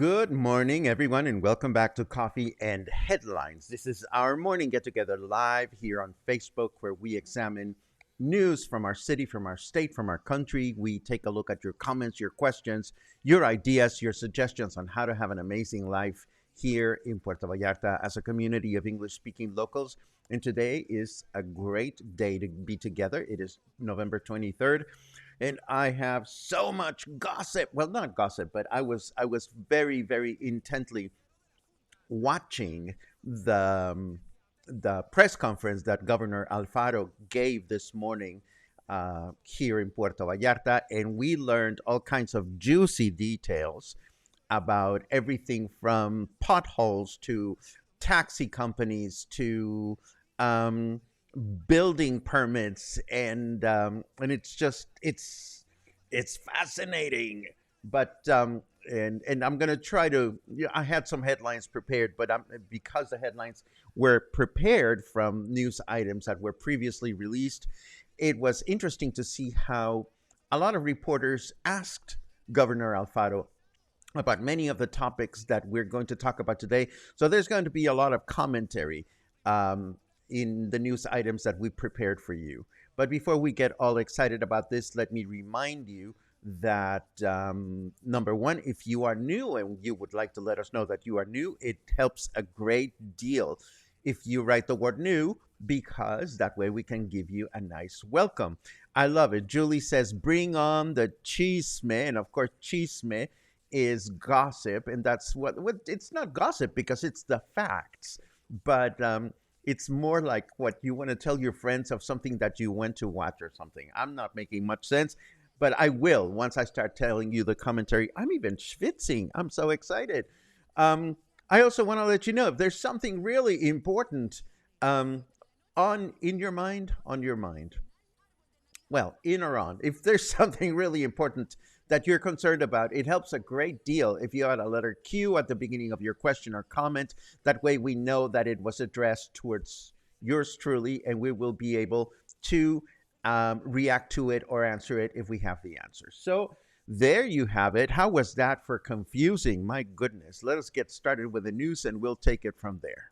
Good morning, everyone, and welcome back to Coffee and Headlines. This is our morning get together live here on Facebook, where we examine news from our city, from our state, from our country. We take a look at your comments, your questions, your ideas, your suggestions on how to have an amazing life here in Puerto Vallarta as a community of English speaking locals. And today is a great day to be together. It is November 23rd. And I have so much gossip. Well, not gossip, but I was very, very intently watching the press conference that Governor Alfaro gave this morning here in Puerto Vallarta, and we learned all kinds of juicy details about everything from potholes to taxi companies to um, building permits, and it's fascinating. But and I'm gonna try to. Yeah, I had some headlines prepared, but because the headlines were prepared from news items that were previously released, it was interesting to see how a lot of reporters asked Governor Alfaro about many of the topics that we're going to talk about today. So there's going to be a lot of commentary um, in the news items that we prepared for you. But before we get all excited about this, let me remind you that number one, if you are new and you would like to let us know that you are new, it helps a great deal if you write the word new, because that way we can give you a nice welcome. I love it. Julie says, bring on the chisme. And of course, chisme is gossip. And that's what it's not gossip because it's the facts. But it's more like what you want to tell your friends of something that you went to watch or something. I'm not making much sense, but I will once I start telling you the commentary. I'm even schwitzing. I'm so excited. Um, I also want to let you know if there's something really important um, on in your mind, on your mind. Well, in or on. If there's something really important that you're concerned about, it helps a great deal if you add a letter Q at the beginning of your question or comment. That way we know that it was addressed towards yours truly, and we will be able to react to it or answer it if we have the answer. So there you have it. How was that for confusing? My goodness. Let us get started with the news and we'll take it from there.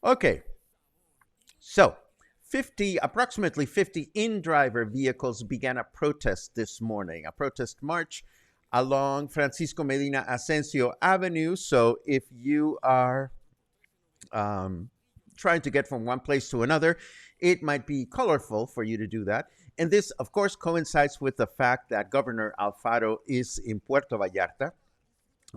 Okay, so approximately 50 in-driver vehicles began a protest this morning, a protest march along Francisco Medina Asensio Avenue. So if you are um, trying to get from one place to another, it might be colorful for you to do that. And this, of course, coincides with the fact that Governor Alfaro is in Puerto Vallarta.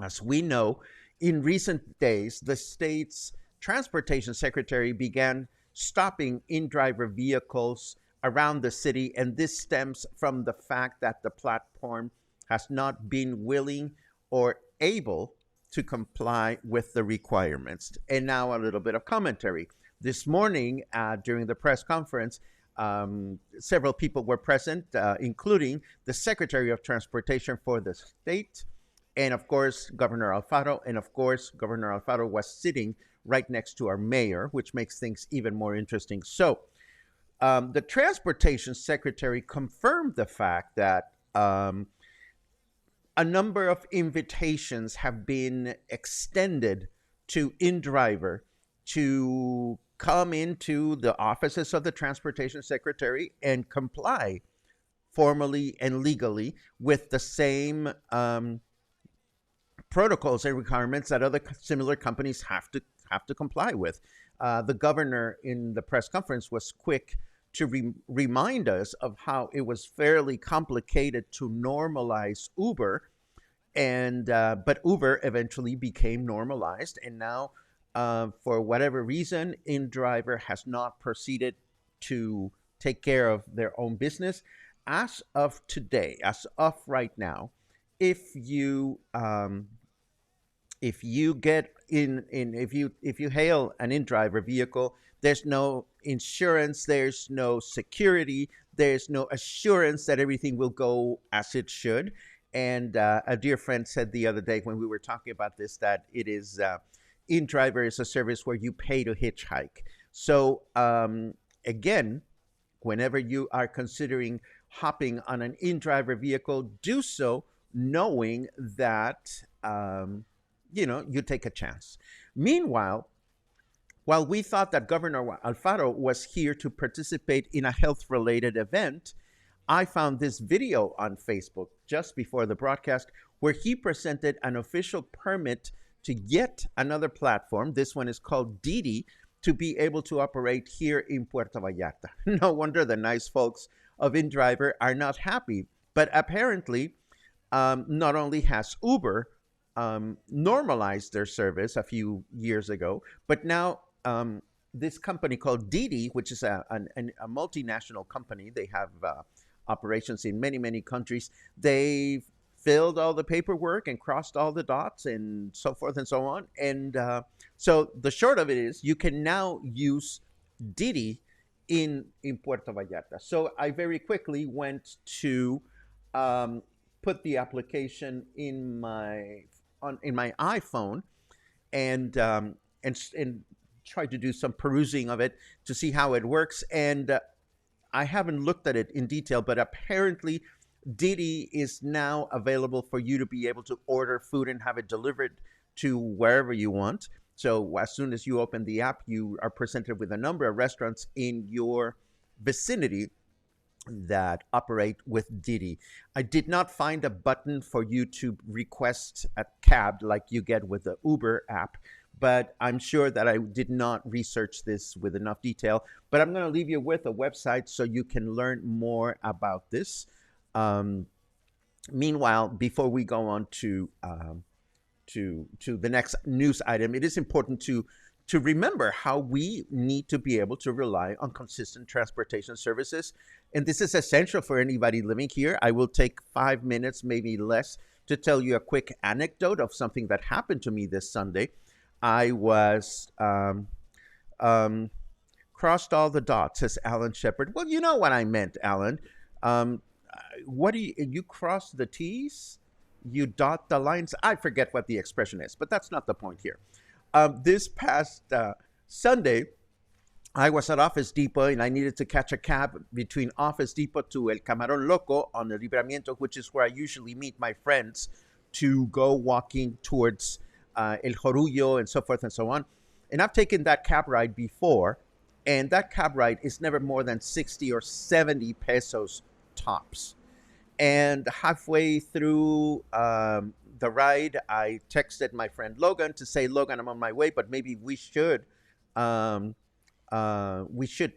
As we know, in recent days, the state's transportation secretary began stopping in-driver vehicles around the city, and this stems from the fact that the platform has not been willing or able to comply with the requirements. And now a little bit of commentary. This morning, during the press conference, several people were present, including the Secretary of Transportation for the state, and of course, Governor Alfaro. And of course, Governor Alfaro was sitting right next to our mayor, which makes things even more interesting. So, the Transportation Secretary confirmed the fact that a number of invitations have been extended to InDriver to come into the offices of the Transportation Secretary and comply formally and legally with the same protocols and requirements that other similar companies have to comply with. The governor in the press conference was quick to remind us of how it was fairly complicated to normalize Uber, and but Uber eventually became normalized, and now for whatever reason, InDriver has not proceeded to take care of their own business. As of today, as of right now, if you get if you hail an InDriver vehicle, there's no insurance, there's no security, there's no assurance that everything will go as it should. And a dear friend said the other day when we were talking about this that it is InDriver is a service where you pay to hitchhike. So again, whenever you are considering hopping on an InDriver vehicle, do so knowing that you take a chance. Meanwhile, while we thought that Governor Alfaro was here to participate in a health-related event, I found this video on Facebook just before the broadcast where he presented an official permit to yet another platform. This one is called Didi, to be able to operate here in Puerto Vallarta. No wonder the nice folks of InDriver are not happy. But apparently, not only has Uber normalized their service a few years ago, but now this company called Didi, which is a multinational company, they have operations in many, many countries. They've filled all the paperwork and crossed all the dots and so forth and so on. And so the short of it is you can now use Didi in Puerto Vallarta. So I very quickly went to put the application in my iPhone and tried to do some perusing of it to see how it works. And I haven't looked at it in detail, but apparently Didi is now available for you to be able to order food and have it delivered to wherever you want. So as soon as you open the app, you are presented with a number of restaurants in your vicinity that operate with Didi. I did not find a button for you to request a cab like you get with the Uber app, but I'm sure that I did not research this with enough detail. But I'm going to leave you with a website so you can learn more about this. Meanwhile, before we go on to the next news item, it is important to remember how we need to be able to rely on consistent transportation services. And this is essential for anybody living here. I will take 5 minutes, maybe less, to tell you a quick anecdote of something that happened to me this Sunday. I was crossed all the dots, says Alan Shepard. Well, you know what I meant, Alan. What do you cross the T's? You dot the lines? I forget what the expression is, but that's not the point here. This past Sunday, I was at Office Depot and I needed to catch a cab between Office Depot to El Camarón Loco on the Libramiento, which is where I usually meet my friends to go walking towards El Jorullo and so forth and so on. And I've taken that cab ride before, and that cab ride is never more than 60 or 70 pesos tops. And halfway through the ride, I texted my friend Logan to say, Logan, I'm on my way, but maybe we should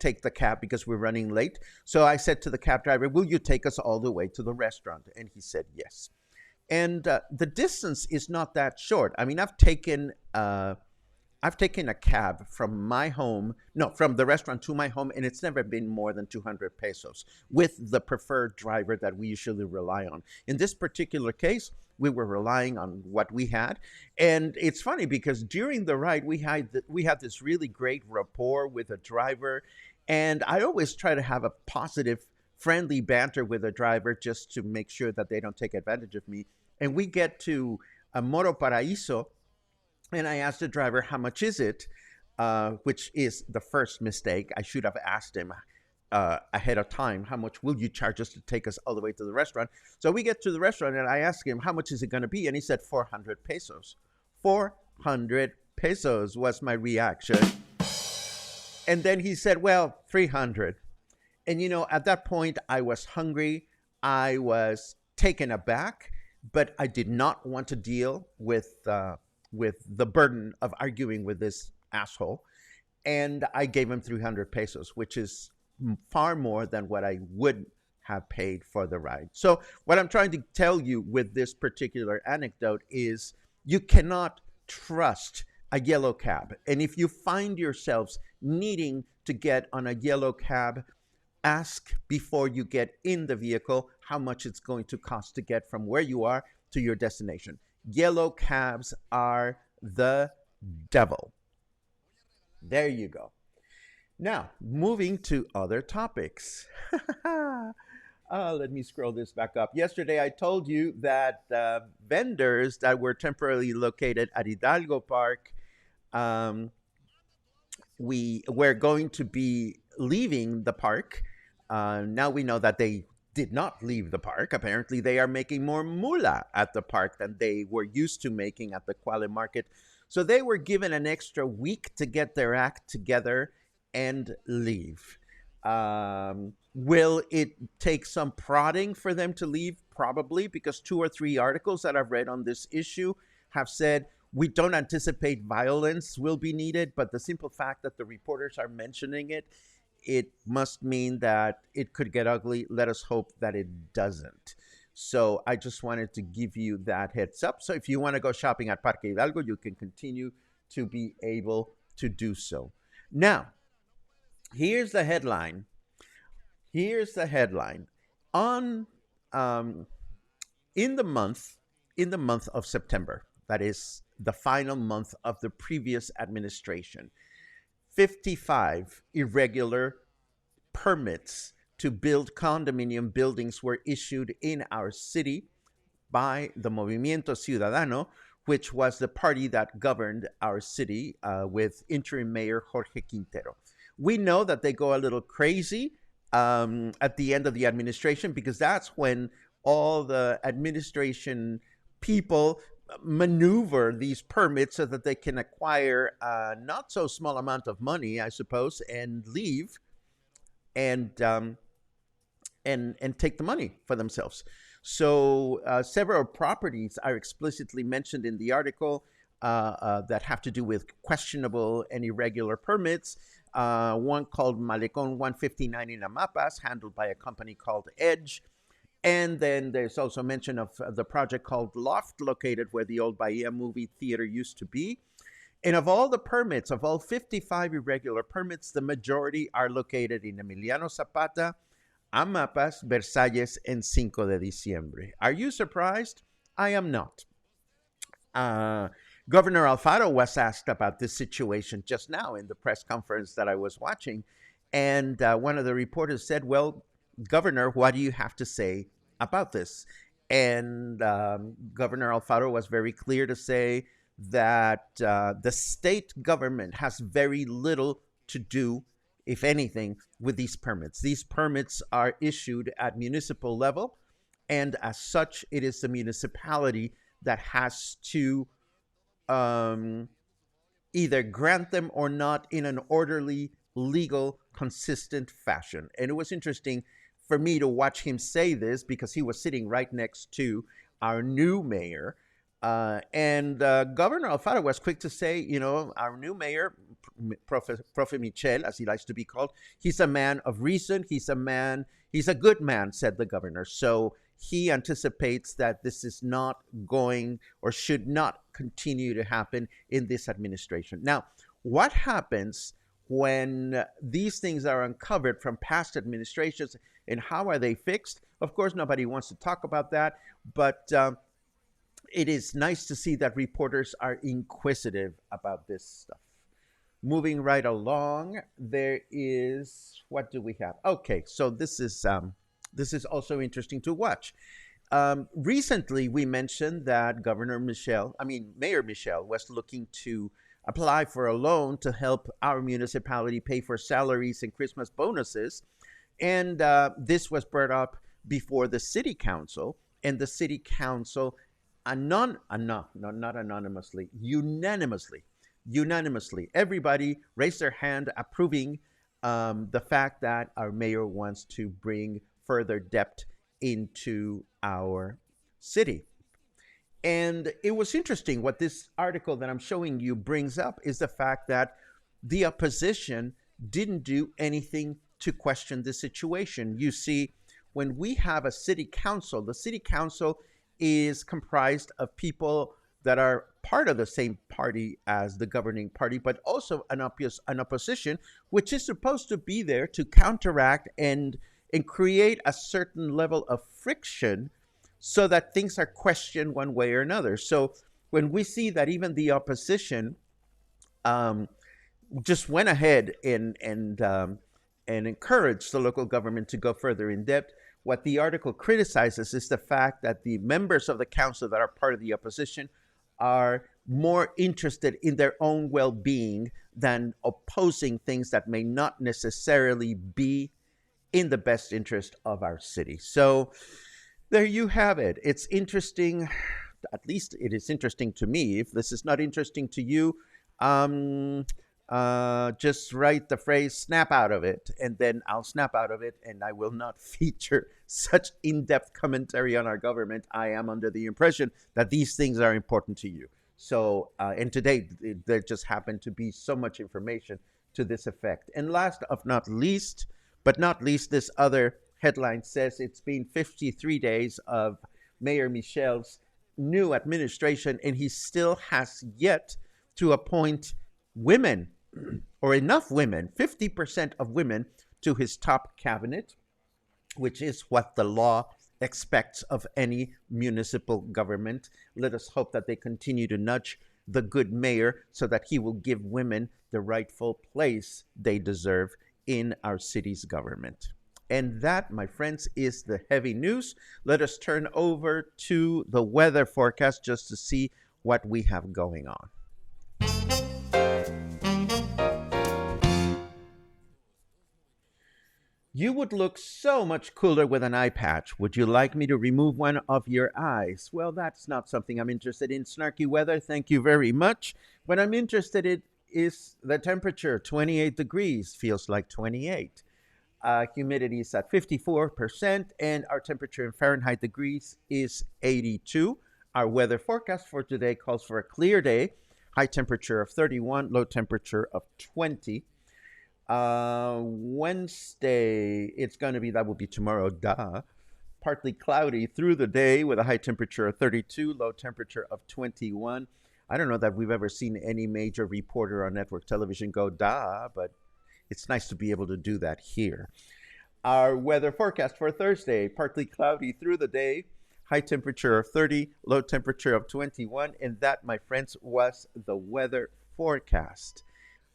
take the cab because we're running late. So I said to the cab driver, will you take us all the way to the restaurant? And he said yes. And the distance is not that short. I mean, I've taken I've taken a cab from my home, no, from the restaurant to my home, and it's never been more than 200 pesos with the preferred driver that we usually rely on. In this particular case, we were relying on what we had. And it's funny because during the ride, we had this really great rapport with the driver. And I always try to have a positive, friendly banter with the driver just to make sure that they don't take advantage of me. And we get to Moro Paraíso, and I asked the driver, how much is it? Which is the first mistake. I should have asked him ahead of time, how much will you charge us to take us all the way to the restaurant? So we get to the restaurant, and I asked him, how much is it going to be? And he said, 400 pesos. 400 pesos was my reaction. And then he said, well, 300. And, at that point, I was hungry. I was taken aback, but I did not want to deal with the burden of arguing with this asshole. And I gave him 300 pesos, which is far more than what I would have paid for the ride. So what I'm trying to tell you with this particular anecdote is you cannot trust a yellow cab. And if you find yourselves needing to get on a yellow cab, ask before you get in the vehicle how much it's going to cost to get from where you are to your destination. Yellow cabs are the devil. There you go. Now, moving to other topics. Let me scroll this back up. Yesterday, I told you that vendors that were temporarily located at Hidalgo Park, we were going to be leaving the park. Now we know that they did not leave the park. Apparently, they are making more mula at the park than they were used to making at the Quale Market. So they were given an extra week to get their act together and leave. Will it take some prodding for them to leave? Probably, because 2 or 3 articles that I've read on this issue have said, we don't anticipate violence will be needed, but the simple fact that the reporters are mentioning it, it must mean that it could get ugly. Let us hope that it doesn't. So I just wanted to give you that heads up. So if you want to go shopping at Parque Hidalgo, you can continue to be able to do so. Now, here's the headline. Here's the headline. On in the month of September, that is the final month of the previous administration, 55 irregular permits to build condominium buildings were issued in our city by the Movimiento Ciudadano, which was the party that governed our city with interim mayor Jorge Quintero. We know that they go a little crazy at the end of the administration, because that's when all the administration people maneuver these permits so that they can acquire a not so small amount of money, I suppose, and leave and take the money for themselves. So several properties are explicitly mentioned in the article that have to do with questionable and irregular permits. One called Malecon 159 in Amapas, handled by a company called Edge. And then there's also mention of the project called Loft, located where the old Bahia movie theater used to be. And of all the permits, of all 55 irregular permits, the majority are located in Emiliano Zapata, Amapas, Versalles, and Cinco de Diciembre. Are you surprised? I am not. Governor Alfaro was asked about this situation just now in the press conference that I was watching. And one of the reporters said, well, Governor, what do you have to say about this? And Governor Alfaro was very clear to say that the state government has very little to do, if anything, with these permits. These permits are issued at municipal level, and as such, it is the municipality that has to either grant them or not in an orderly, legal, consistent fashion. And it was interesting for me to watch him say this, because he was sitting right next to our new mayor. And Governor Alfaro was quick to say, our new mayor, Profe Michel, as he likes to be called, he's a man of reason. He's a good man, said the governor. So he anticipates that this is not going or should not continue to happen in this administration. Now, what happens when these things are uncovered from past administrations, and how are they fixed? Of course, nobody wants to talk about that, but it is nice to see that reporters are inquisitive about this stuff. Moving right along, there is, what do we have? Okay, so this is also interesting to watch. Recently, we mentioned that Mayor Michelle was looking to apply for a loan to help our municipality pay for salaries and Christmas bonuses. And this was brought up before the city council, and the city council, not anonymously, unanimously, everybody raised their hand approving the fact that our mayor wants to bring further depth into our city. And it was interesting what this article that I'm showing you brings up is the fact that the opposition didn't do anything to question the situation. You see, when we have a city council, the city council is comprised of people that are part of the same party as the governing party, but also an opposition, which is supposed to be there to counteract and create a certain level of friction so that things are questioned one way or another. So when we see that even the opposition just went ahead and encouraged the local government to go further in depth, what the article criticizes is the fact that the members of the council that are part of the opposition are more interested in their own well-being than opposing things that may not necessarily be in the best interest of our city. So there you have it. It's interesting. At least it is interesting to me. If this is not interesting to you, just write the phrase snap out of it, and then I'll snap out of it, and I will not feature such in-depth commentary on our government. I am under the impression that these things are important to you. So, and today there just happened to be so much information to this effect. And last of not least, but not least, this other headline says it's been 53 days of Mayor Michel's new administration, and he still has yet to appoint women, or enough women, 50% of women, to his top cabinet, which is what the law expects of any municipal government. Let us hope that they continue to nudge the good mayor so that he will give women the rightful place they deserve in our city's government. And that, my friends, is the heavy news. Let us turn over to the weather forecast just to see what we have going on. You would look so much cooler with an eye patch. Would you like me to remove one of your eyes? Well, that's not something I'm interested in. Snarky weather, thank you very much. What I'm interested in is the temperature. 28 degrees feels like 28. Humidity is at 54%, and our temperature in Fahrenheit degrees is 82. Our weather forecast for today calls for a clear day, high temperature of 31, low temperature of 20. Wednesday, that will be tomorrow, partly cloudy through the day with a high temperature of 32, low temperature of 21. I don't know that we've ever seen any major reporter on network television go but it's nice to be able to do that here. Our weather forecast for Thursday, partly cloudy through the day, high temperature of 30, low temperature of 21. And that, my friends, was the weather forecast.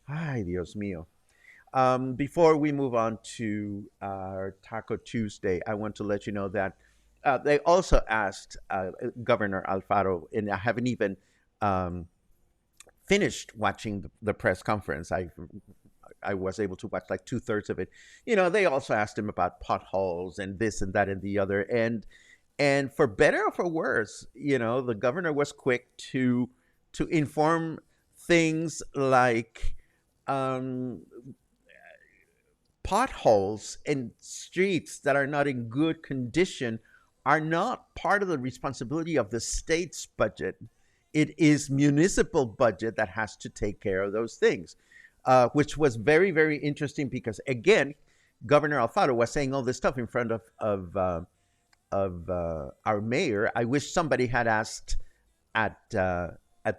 Ay, Dios mío. Before we move on to our Taco Tuesday, I want to let you know that they also asked Governor Alfaro, and I haven't even finished watching the press conference. I was able to watch like 2/3 of it. They also asked him about potholes and this and that and the other. And for better or for worse, the governor was quick to inform things like potholes and streets that are not in good condition are not part of the responsibility of the state's budget. It is municipal budget that has to take care of those things, which was very, very interesting because, again, Governor Alfaro was saying all this stuff in front of of our mayor. I wish somebody had asked at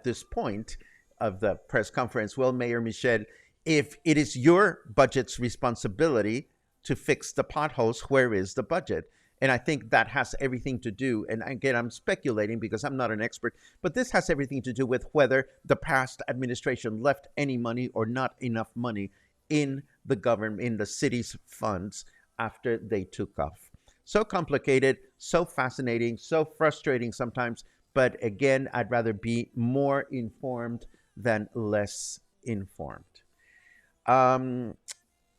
this point of the press conference, well, Mayor Michel, if it is your budget's responsibility to fix the potholes, where is the budget? And I think that has everything to do, and again, I'm speculating because I'm not an expert, but this has everything to do with whether the past administration left any money or not enough money in the government, in the city's funds after they took off. So complicated, so fascinating, so frustrating sometimes, but again, I'd rather be more informed than less informed. Um,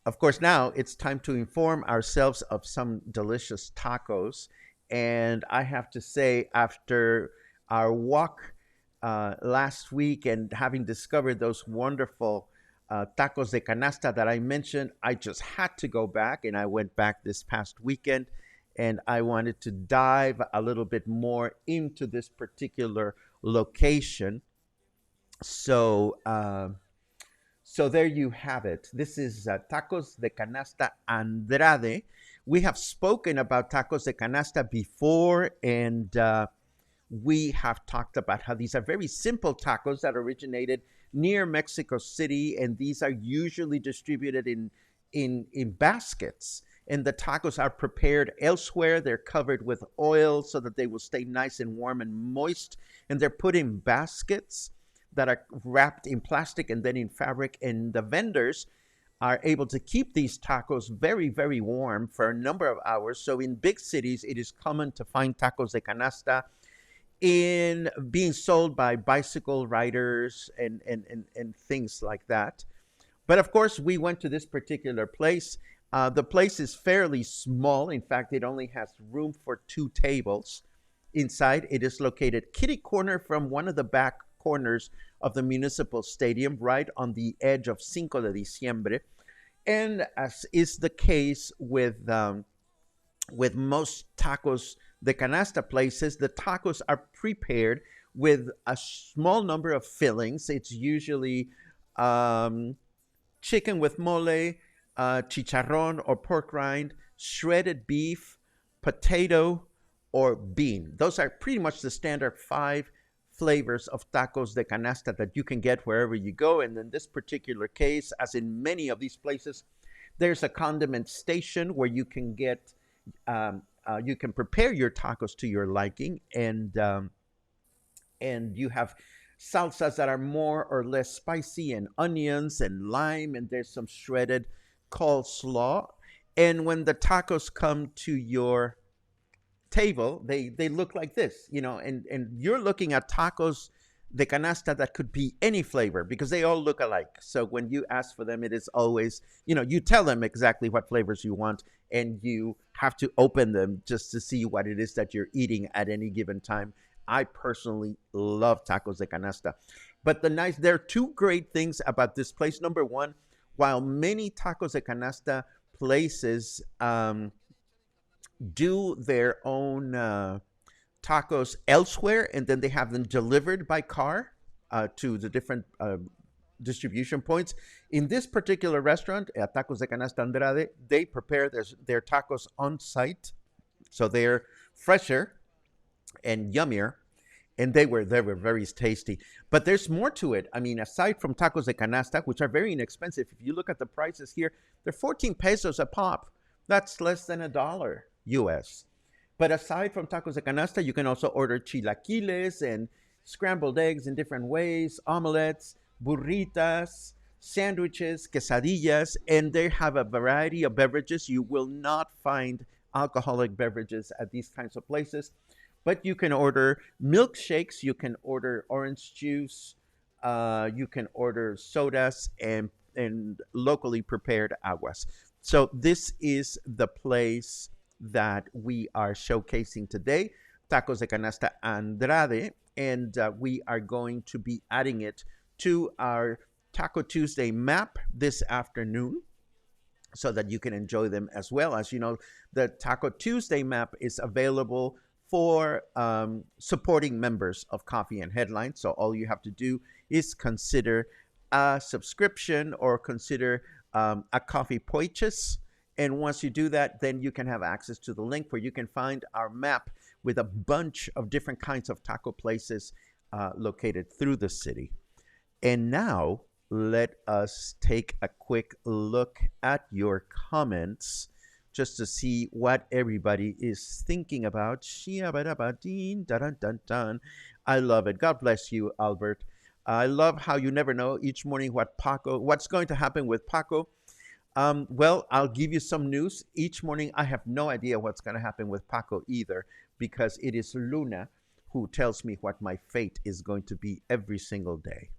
of course, now it's time to inform ourselves of some delicious tacos. And I have to say, after our walk last week and having discovered those wonderful tacos de canasta that I mentioned, I just had to go back. And I went back this past weekend and I wanted to dive a little bit more into this particular location. So, so there you have it. This is Tacos de Canasta Andrade. We have spoken about Tacos de Canasta before, and we have talked about how these are very simple tacos that originated near Mexico City, and these are usually distributed in baskets. And the tacos are prepared elsewhere. They're covered with oil so that they will stay nice and warm and moist, and they're put in baskets that are wrapped in plastic and then in fabric, and the vendors are able to keep these tacos very, very warm for a number of hours. So in big cities, it is common to find tacos de canasta in being sold by bicycle riders and things like that. But of course, we went to this particular place. The place is fairly small. In fact, it only has room for 2 tables. Inside, it is located kitty corner from one of the back corners of the Municipal Stadium, right on the edge of Cinco de Diciembre. And as is the case with most tacos de canasta places, the tacos are prepared with a small number of fillings. It's usually chicken with mole, chicharron or pork rind, shredded beef, potato, or bean. Those are pretty much the standard 5 flavors of tacos de canasta that you can get wherever you go. And in this particular case, as in many of these places, there's a condiment station where you can get, you can prepare your tacos to your liking, and you have salsas that are more or less spicy, and onions and lime, and there's some shredded coleslaw. And when the tacos come to your table, they look like this, and you're looking at tacos de canasta that could be any flavor because they all look alike. So when you ask for them, it is always, you tell them exactly what flavors you want, and you have to open them just to see what it is that you're eating at any given time. I personally love tacos de canasta. But there are 2 great things about this place. Number one, while many tacos de canasta places do their own tacos elsewhere, and then they have them delivered by car to the different distribution points. In this particular restaurant, at Tacos de Canasta Andrade, they prepare their tacos on site, so they're fresher and yummier, and they were very tasty. But there's more to it. I mean, aside from tacos de canasta, which are very inexpensive, if you look at the prices here, they're 14 pesos a pop. That's less than $1 US. But aside from tacos de canasta, you can also order chilaquiles and scrambled eggs in different ways, omelets, burritas, sandwiches, quesadillas, and they have a variety of beverages. You will not find alcoholic beverages at these kinds of places, but you can order milkshakes, you can order orange juice, you can order sodas and locally prepared aguas. So this is the place that we are showcasing today, Tacos de Canasta Andrade, and we are going to be adding it to our Taco Tuesday map this afternoon so that you can enjoy them as well. As you know, the Taco Tuesday map is available for supporting members of Coffee and Headlines. So all you have to do is consider a subscription or consider a coffee purchase, And once you do that, then you can have access to the link where you can find our map with a bunch of different kinds of taco places located through the city. And now let us take a quick look at your comments just to see what everybody is thinking about. I love it. God bless you, Albert. I love how you never know each morning what's going to happen with Paco. Well, I'll give you some news. Each morning, I have no idea what's going to happen with Paco either, because it is Luna who tells me what my fate is going to be every single day.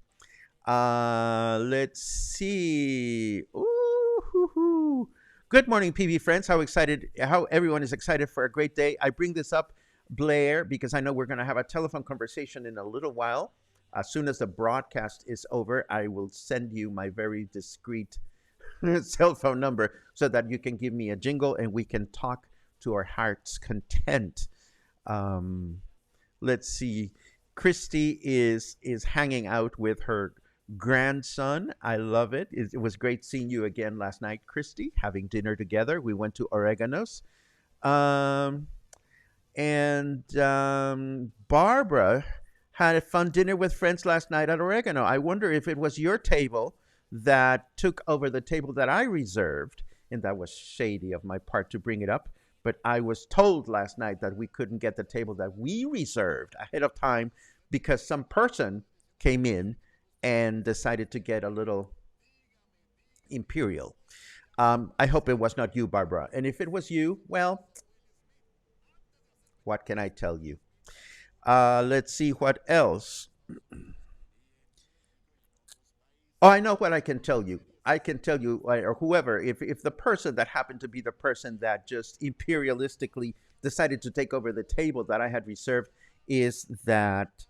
Let's see. Ooh, good morning, PV friends. How everyone is excited for a great day. I bring this up, Blair, because I know we're going to have a telephone conversation in a little while. As soon as the broadcast is over, I will send you my very discreet cell phone number so that you can give me a jingle and we can talk to our heart's content. Let's see. Christy is hanging out with her grandson. I love it. It was great seeing you again last night, Christy, having dinner together. We went to Oregano's. And Barbara had a fun dinner with friends last night at Oregano. I wonder if it was your table that took over the table that I reserved. And that was shady of my part to bring it up. But I was told last night that we couldn't get the table that we reserved ahead of time because some person came in and decided to get a little imperial. I hope it was not you, Barbara. And if it was you, well, what can I tell you? Let's see what else. Oh, I know what I can tell you. I can tell you, or whoever, if the person that happened to be the person that just imperialistically decided to take over the table that I had reserved, is that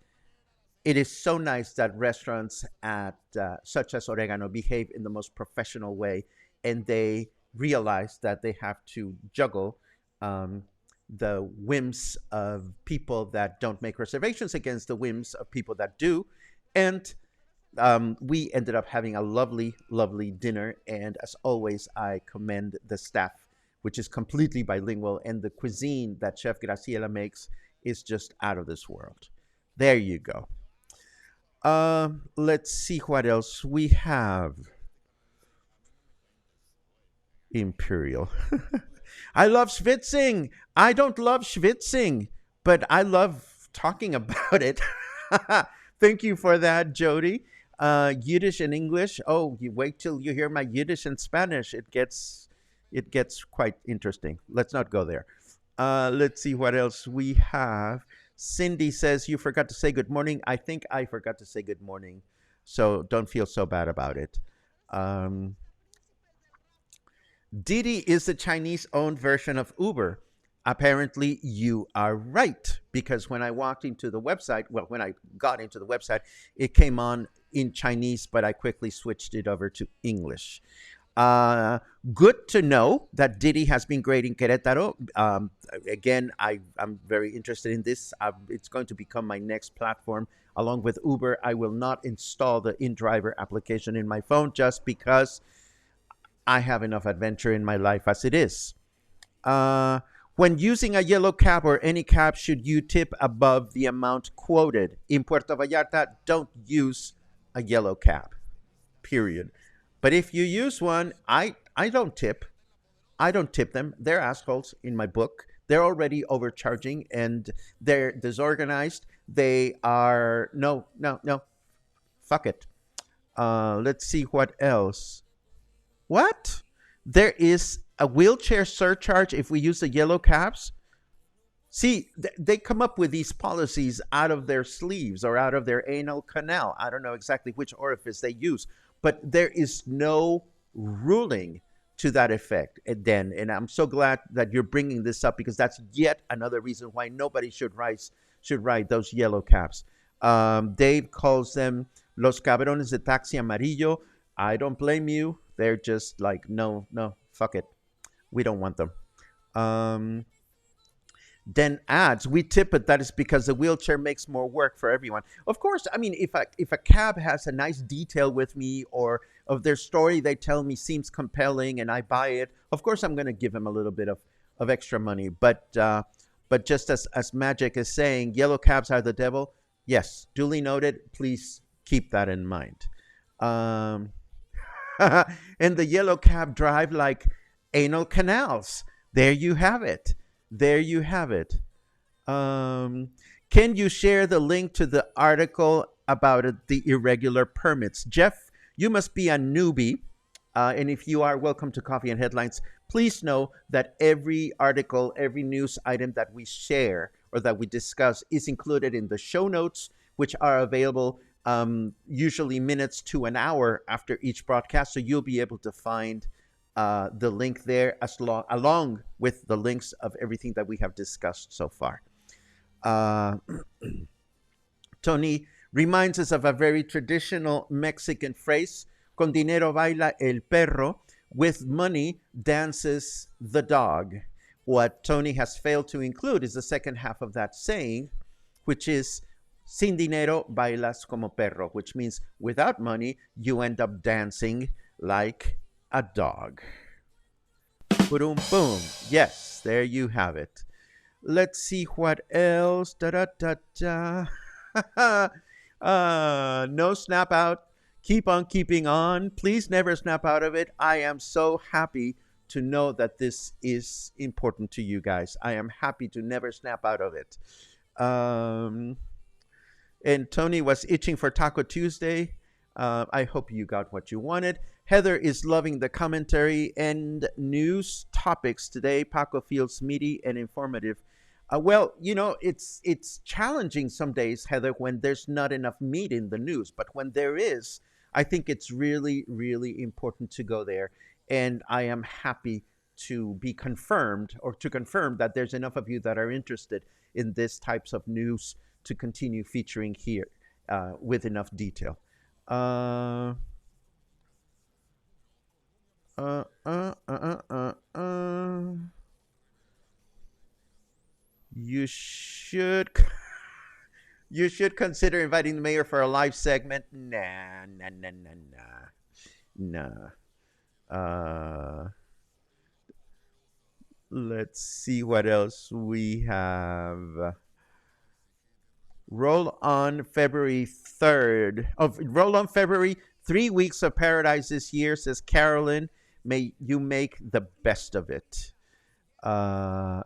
it is so nice that restaurants at such as Oregano behave in the most professional way, and they realize that they have to juggle the whims of people that don't make reservations against the whims of people that do. And we ended up having a lovely, lovely dinner. And as always, I commend the staff, which is completely bilingual. And the cuisine that Chef Graciela makes is just out of this world. There you go. Let's see what else we have. Imperial. I love schwitzing. I don't love schwitzing, but I love talking about it. Thank you for that, Jody. Yiddish and English. Oh, you wait till you hear my Yiddish and Spanish. It gets quite interesting. Let's not go there. Let's see what else we have. Cindy says, you forgot to say good morning. I think I forgot to say good morning, so don't feel so bad about it. Didi is the Chinese-owned version of Uber. Apparently, you are right, because when I walked into the website, when I got into the website, it came on in Chinese, but I quickly switched it over to English. Good to know that Didi has been great in Querétaro. Again, I'm very interested in this. It's going to become my next platform. Along with Uber, I will not install the InDriver application in my phone just because I have enough adventure in my life as it is. When using a yellow cab or any cab, should you tip above the amount quoted? In Puerto Vallarta, don't use a yellow cab, period. But if you use one, I don't tip. I don't tip them. They're assholes in my book. They're already overcharging and they're disorganized. They are, no. Fuck it. Let's see what else. What? There is a wheelchair surcharge if we use the yellow cabs? See, they come up with these policies out of their sleeves or out of their anal canal. I don't know exactly which orifice they use, but there is no ruling to that effect, then. And I'm so glad that you're bringing this up, because that's yet another reason why nobody should ride those yellow cabs. Dave calls them los cabrones de taxi amarillo. I don't blame you. They're just like, no, fuck it. We don't want them. then adds, we tip it. That is because the wheelchair makes more work for everyone. Of course, I mean, if a cab has a nice detail with me, or of their story they tell me seems compelling and I buy it, of course I'm going to give them a little bit of extra money. But just as Magic is saying, yellow cabs are the devil. Yes, duly noted. Please keep that in mind. Um, and the yellow cab drive like anal canals. There you have it. There you have it. Um, can you share the link to the article about the irregular permits? Jeff, you must be a newbie. And if you are, welcome to Coffee and Headlines. Please know that every article, every news item that we share or that we discuss is included in the show notes, which are available usually minutes to an hour after each broadcast. So you'll be able to find the link there along with the links of everything that we have discussed so far. Uh, Tony reminds us of a very traditional Mexican phrase, con dinero baila el perro, with money dances the dog. What Tony has failed to include is the second half of that saying, which is, sin dinero bailas como perro, which means without money, you end up dancing like a dog. Boom, boom. Yes, there you have it. Let's see what else. Da da da da. No snap out. Keep on keeping on. Please never snap out of it. I am so happy to know that this is important to you guys. I am happy to never snap out of it. And Tony was itching for Taco Tuesday. I hope you got what you wanted. Heather is loving the commentary and news topics today. Paco feels meaty and informative. Well, you know, it's challenging some days, Heather, when there's not enough meat in the news. But when there is, I think it's really, really important to go there. And I am happy to be confirmed, or to confirm that there's enough of you that are interested in this types of news to continue featuring here with enough detail. Uh, uh, uh, uh, uh, uh. You should you should consider inviting the mayor for a live segment. Nah, nah, nah, nah, nah, nah. Let's see what else we have. Roll on February 3rd. Roll on February. 3 weeks of paradise this year, says Carolyn. May you make the best of it.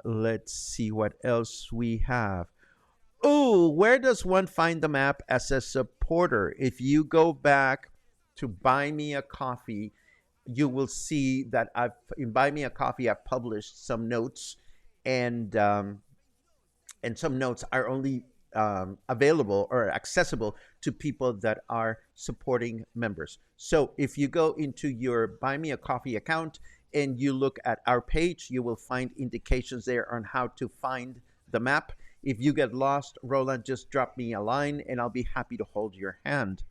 Let's see what else we have. Oh, where does one find the map as a supporter? If you go back to Buy Me a Coffee, you will see that in Buy Me a Coffee, I've published some notes, and some notes are only available or accessible to people that are supporting members. So if you go into your Buy Me a Coffee account and you look at our page, you will find indications there on how to find the map. If you get lost, Roland, just drop me a line and I'll be happy to hold your hand.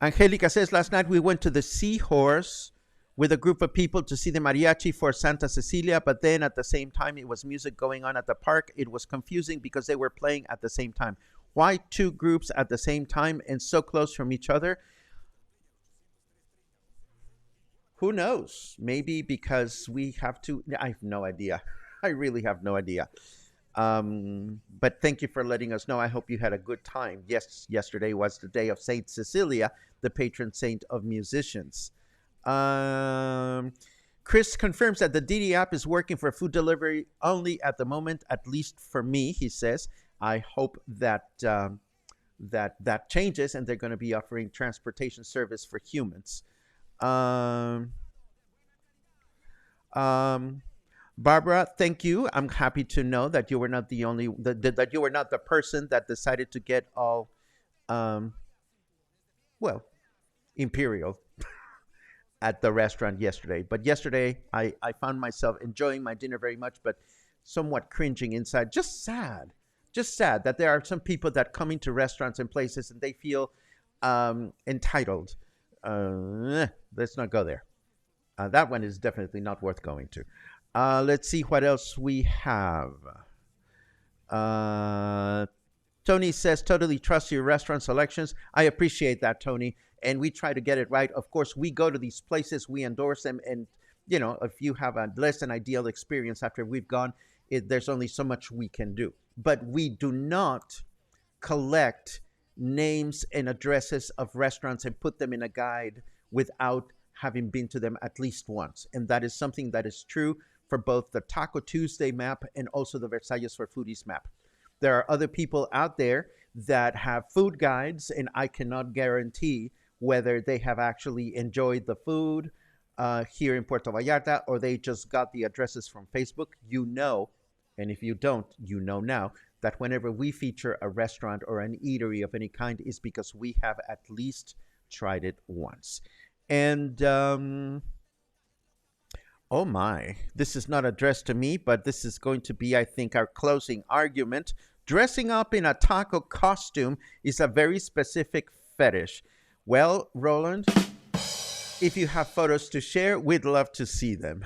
Angelica says, last night we went to the Seahorse with a group of people to see the mariachi for Santa Cecilia, but then at the same time it was music going on at the park. It was confusing because they were playing at the same time. Why two groups at the same time and so close from each other? Who knows? Maybe because we have to. I have no idea. I really have no idea. But thank you for letting us know. I hope you had a good time. Yes, yesterday was the day of Saint Cecilia, the patron saint of musicians. Chris confirms that the Didi app is working for food delivery only at the moment, at least for me, he says. I hope that that changes and they're going to be offering transportation service for humans. Barbara, thank you. I'm happy to know that you were not the only that you were not the person that decided to get all imperial at the restaurant yesterday. But yesterday I found myself enjoying my dinner very much, but somewhat cringing inside. Just sad that there are some people that come into restaurants and places and they feel entitled. Let's not go there. That one is definitely not worth going to. Let's see what else we have. Uh, Tony says, totally trust your restaurant selections. I appreciate that, Tony. And we try to get it right. Of course, we go to these places, we endorse them. And, if you have a less than ideal experience after we've gone, there's only so much we can do. But we do not collect names and addresses of restaurants and put them in a guide without having been to them at least once. And that is something that is true for both the Taco Tuesday map and also the Versalles for Foodies map. There are other people out there that have food guides, and I cannot guarantee whether they have actually enjoyed the food here in Puerto Vallarta or they just got the addresses from Facebook. And if you don't, now that whenever we feature a restaurant or an eatery of any kind is because we have at least tried it once. And oh my, this is not addressed to me, but this is going to be, I think, our closing argument. Dressing up in a taco costume is a very specific fetish. Well, Roland, if you have photos to share, we'd love to see them.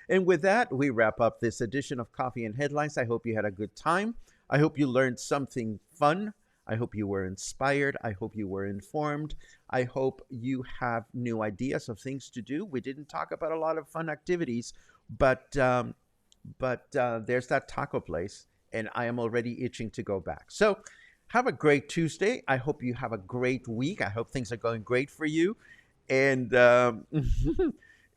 And with that, we wrap up this edition of Coffee and Headlines. I hope you had a good time. I hope you learned something fun. I hope you were inspired. I hope you were informed. I hope you have new ideas of things to do. We didn't talk about a lot of fun activities, but there's that taco place, and I am already itching to go back. So have a great Tuesday. I hope you have a great week. I hope things are going great for you. And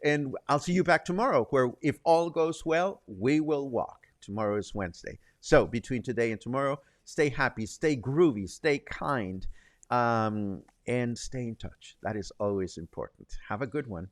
and I'll see you back tomorrow, where if all goes well, we will walk. Tomorrow is Wednesday. So between today and tomorrow, stay happy, stay groovy, stay kind, and stay in touch. That is always important. Have a good one.